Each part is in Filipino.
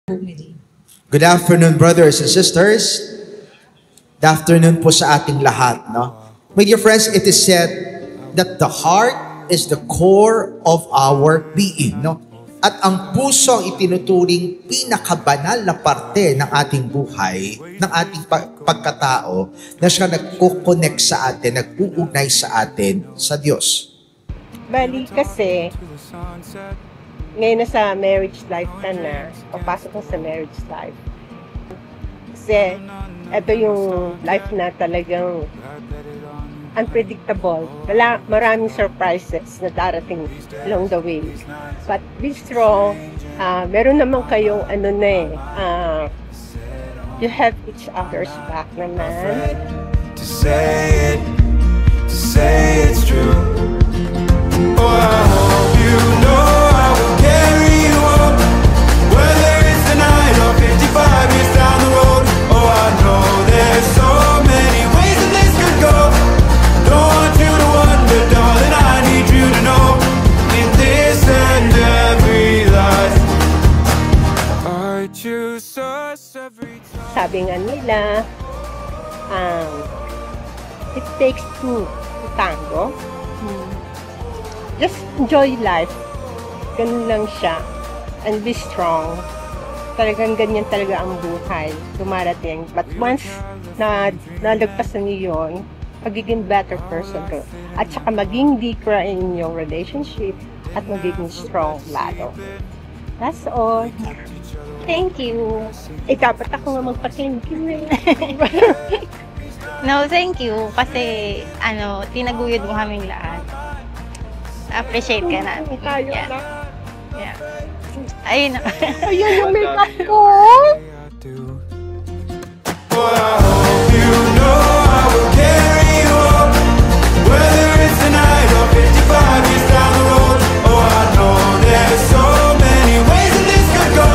Good afternoon, brothers and sisters. Good afternoon po sa ating lahat. No? My dear friends, it is said that the heart is the core of our being. No? At ang puso ang itinuturing pinakabanal na parte ng ating buhay, ng ating pagkatao, na siya nagko-connect sa atin, nag-uugnay sa atin sa Diyos. Bali kasi, ngayon na sa marriage life ka na, papasok na sa marriage life. Kasi, ito yung life na talagang unpredictable. Maraming surprises na darating along the way. But be strong. Meron naman kayong you have each other's back naman. To say it's true. Oh, I hope you know I will carry you up, whether it's tonight or 55 years down the road. Oh, I know there's so many ways that this could go. Don't want you to wonder, darling, I need you to know, in this and every life, I choose us every time. Sabi nga nila, it takes two to tango. Just enjoy life. Ganun lang siya. And be strong. Talagang ganyan talaga ang buhay. Dumarating. But once na nalagpasan niyo yun, magiging better person ko. At saka maging deeper in your relationship at magiging strong lalo. That's all. Thank you. Dapat ako nga magpa-thank you eh. No, thank you. Kasi, tinaguyod mo kaming lahat. Appreciate ka na. Tayo Yeah. na. Yeah. Ayun na. Ayun yung makeup ko. Oh, I hope you know I will carry you up, whether it's tonight or 55 years down the road. Oh, I know there's so many ways that this could go.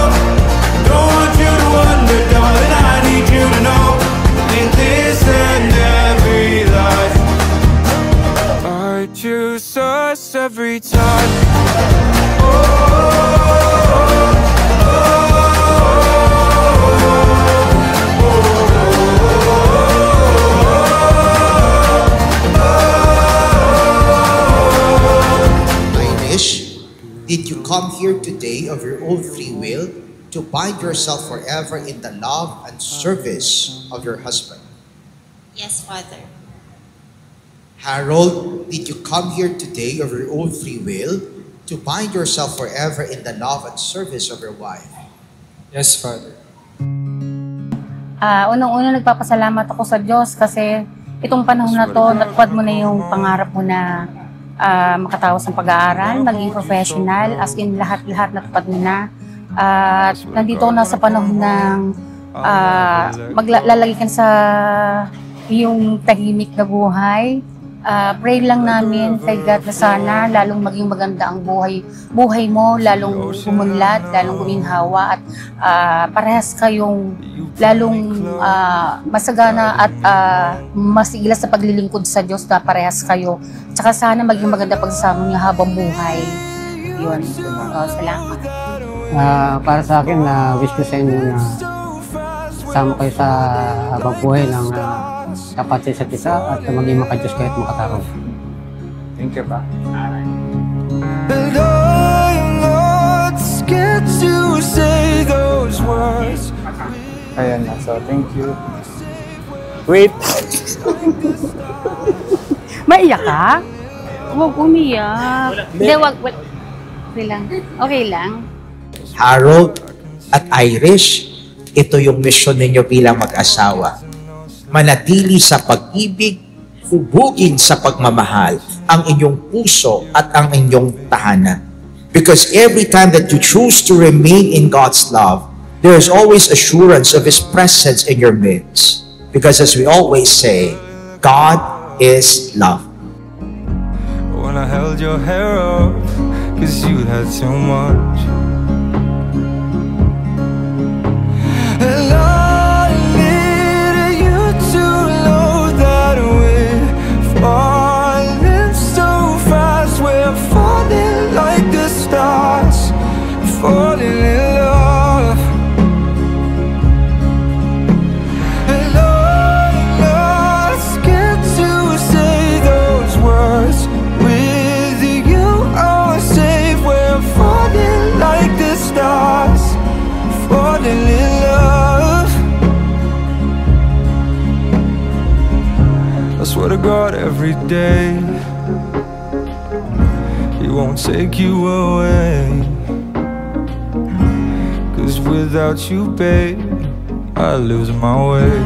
Don't want you to wonder, darling, I need you to know, in this and every life, I choose us every time. Did you come here today of your own free will to bind yourself forever in the love and service of your husband? Yes, Father. Harold, did you come here today of your own free will to bind yourself forever in the love and service of your wife? Yes, Father. Unang-una nagpapasalamat ako sa Diyos kasi itong panahon na to, natupad mo na yung pangarap mo na makatapos ng pag-aaral, maging professional, as in lahat-lahat natupad mo na. At nandito na sa panahon ng maglalagay ka sa iyong tahimik na buhay. Pray lang namin kay God na sana lalong maging maganda ang buhay mo, lalong umunlad, lalong guminhawa at parehas kayong lalong masagana at masigla sa paglilingkod sa Diyos na parehas kayo. Tsaka sana maging maganda pagsasama niyo habang buhay. Yun. Salamat. Para sa akin, wish ko sa inyo na sama kayo sa habang buhay ng tapat sa isa't isa at maging makadiyos kayo at makatarong. Thank you, Pa. And I'm not scared to say those words. Ayan na. So, thank you. Wait! Maiyak ka? Huwag umiyak. Hindi, wag. Okay lang. Okay lang. Harold at Irish, ito yung mission ninyo bilang mag-asawa. Manatili sa pag-ibig, hubugin sa pagmamahal ang inyong puso at ang inyong tahanan. Because every time that you choose to remain in God's love, there is always assurance of His presence in your midst. Because as we always say, God is love. When I held your hair up, 'cause you had too much. And I needed you to know that we're falling so fast. We're falling like the stars, falling in love. every day. He won't take you away. 'Cause without you, babe, I lose my way.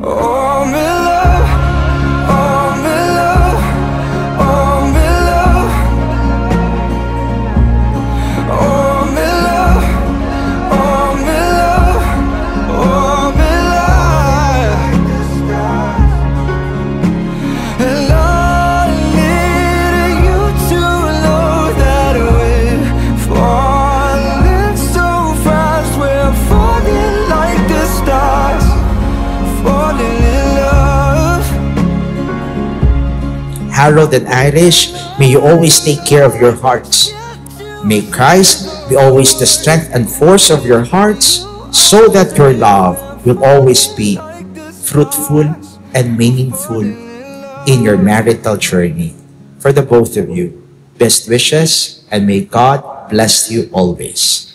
Oh, my love, oh, my love, oh, my love, oh, my love, oh, my love, oh, my love. And I need you to know that we're falling so fast. We're falling like the stars, falling in love. Harold and Irish, may you always take care of your hearts. May Christ be always the strength and force of your hearts, so that your love will always be fruitful and meaningful in your marital journey. For the both of you, best wishes, and may God bless you always.